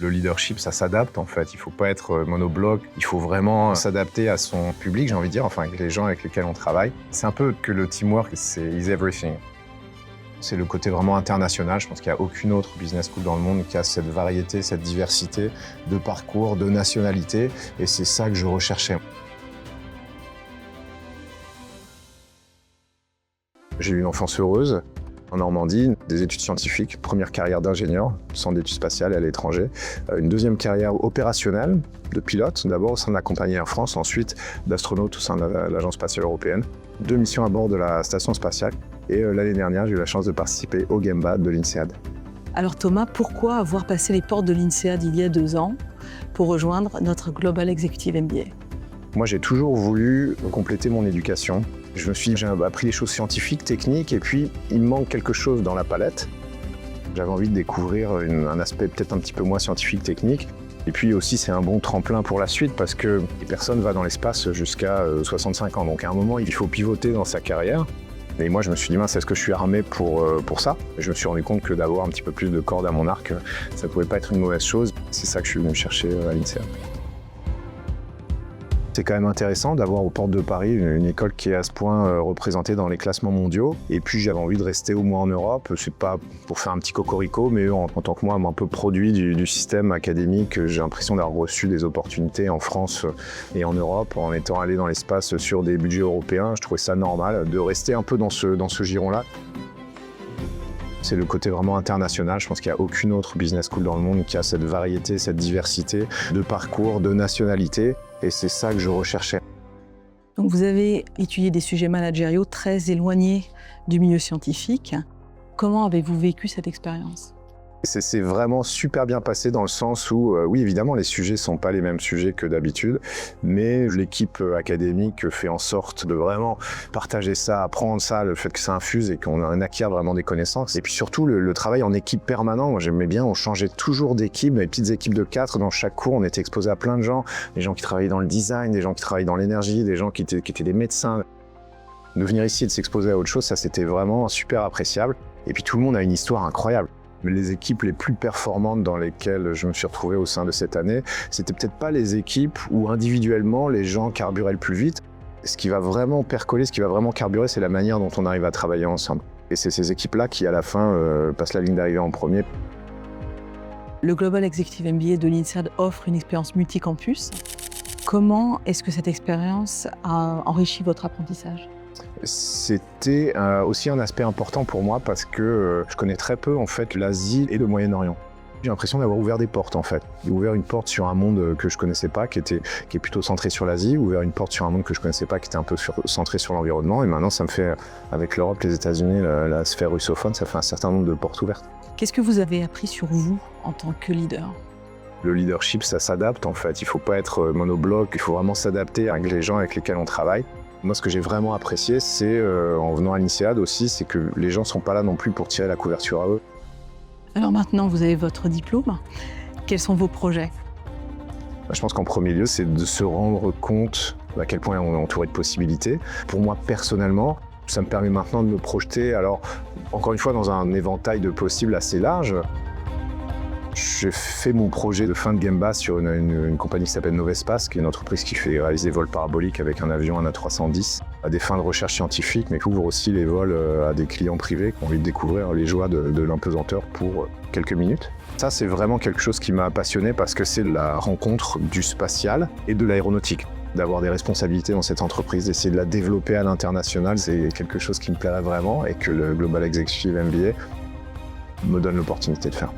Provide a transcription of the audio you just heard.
Le leadership, ça s'adapte en fait. Il ne faut pas être monobloc. Il faut vraiment s'adapter à son public, j'ai envie de dire, enfin avec les gens avec lesquels on travaille. C'est un peu que le teamwork, c'est is everything. C'est le côté vraiment international. Je pense qu'il n'y a aucune autre business school dans le monde qui a cette variété, cette diversité de parcours, de nationalités. Et c'est ça que je recherchais. J'ai eu une enfance heureuse. En Normandie, des études scientifiques, première carrière d'ingénieur, centre d'études spatiales à l'étranger, une deuxième carrière opérationnelle de pilote, d'abord au sein de la compagnie Air France, ensuite d'astronaute au sein de l'Agence spatiale européenne, 2 missions à bord de la station spatiale et l'année dernière, j'ai eu la chance de participer au Gemba de l'INSEAD. Alors Thomas, pourquoi avoir passé les portes de l'INSEAD il y a 2 ans pour rejoindre notre Global Executive MBA? Moi, j'ai toujours voulu compléter mon éducation. Je me suis dit, j'ai appris les choses scientifiques, techniques, et puis il me manque quelque chose dans la palette. J'avais envie de découvrir un aspect peut-être un petit peu moins scientifique, technique. Et puis aussi, c'est un bon tremplin pour la suite parce que personne ne va dans l'espace jusqu'à 65 ans. Donc à un moment, il faut pivoter dans sa carrière. Et moi, je me suis dit, mince, est-ce que je suis armé pour ça? Et je me suis rendu compte que d'avoir un petit peu plus de cordes à mon arc, ça ne pouvait pas être une mauvaise chose. C'est ça que je suis venu chercher à l'INSEAD. C'est quand même intéressant d'avoir aux portes de Paris une école qui est à ce point représentée dans les classements mondiaux. Et puis j'avais envie de rester au moins en Europe. C'est pas pour faire un petit cocorico, mais en tant que moi, un peu produit du système académique, j'ai l'impression d'avoir reçu des opportunités en France et en Europe. En étant allé dans l'espace sur des budgets européens, je trouvais ça normal de rester un peu dans ce giron-là. C'est le côté vraiment international. Je pense qu'il n'y a aucune autre business school dans le monde qui a cette variété, cette diversité de parcours, de nationalités. Et c'est ça que je recherchais. Donc vous avez étudié des sujets managériaux très éloignés du milieu scientifique. Comment avez-vous vécu cette expérience ? C'est vraiment super bien passé dans le sens où, oui, évidemment, les sujets ne sont pas les mêmes sujets que d'habitude, mais l'équipe académique fait en sorte de vraiment partager ça, apprendre ça, le fait que ça infuse et qu'on acquiert vraiment des connaissances. Et puis surtout, le travail en équipe permanent. Moi, j'aimais bien, on changeait toujours d'équipe, des petites équipes de 4. Dans chaque cours, on était exposé à plein de gens, des gens qui travaillaient dans le design, des gens qui travaillaient dans l'énergie, des gens qui étaient des médecins. De venir ici et de s'exposer à autre chose, ça, c'était vraiment super appréciable. Et puis tout le monde a une histoire incroyable. Les équipes les plus performantes dans lesquelles je me suis retrouvé au sein de cette année, c'était peut-être pas les équipes où individuellement les gens carburaient le plus vite. Ce qui va vraiment percoler, ce qui va vraiment carburer, c'est la manière dont on arrive à travailler ensemble. Et c'est ces équipes-là qui, à la fin, passent la ligne d'arrivée en premier. Le Global Executive MBA de l'INSEAD offre une expérience multicampus. Comment est-ce que cette expérience a enrichi votre apprentissage ? C'était aussi un aspect important pour moi parce que je connais très peu en fait l'Asie et le Moyen-Orient. J'ai l'impression d'avoir ouvert des portes en fait. J'ai ouvert une porte sur un monde que je connaissais pas, qui est plutôt centré sur l'Asie, ouvert une porte sur un monde que je connaissais pas, qui était un peu centré sur l'environnement. Et maintenant, ça me fait, avec l'Europe, les États-Unis, la sphère russophone, ça fait un certain nombre de portes ouvertes. Qu'est-ce que vous avez appris sur vous en tant que leader ? Le leadership, ça s'adapte en fait. Il faut pas être monobloc, il faut vraiment s'adapter avec les gens avec lesquels on travaille. Moi, ce que j'ai vraiment apprécié, c'est, en venant à l'INSEAD aussi, c'est que les gens ne sont pas là non plus pour tirer la couverture à eux. Alors maintenant, vous avez votre diplôme. Quels sont vos projets ? Je pense qu'en premier lieu, c'est de se rendre compte à quel point on est entouré de possibilités. Pour moi, personnellement, ça me permet maintenant de me projeter, alors, encore une fois, dans un éventail de possibles assez large. J'ai fait mon projet de fin de Gemba sur une compagnie qui s'appelle Novespace, qui est une entreprise qui fait réaliser des vols paraboliques avec un avion, un A310, à des fins de recherche scientifique, mais qui ouvre aussi les vols à des clients privés qui ont envie de découvrir les joies de l'impesanteur pour quelques minutes. Ça, c'est vraiment quelque chose qui m'a passionné parce que c'est la rencontre du spatial et de l'aéronautique. D'avoir des responsabilités dans cette entreprise, d'essayer de la développer à l'international, c'est quelque chose qui me plairait vraiment et que le Global Executive MBA me donne l'opportunité de faire.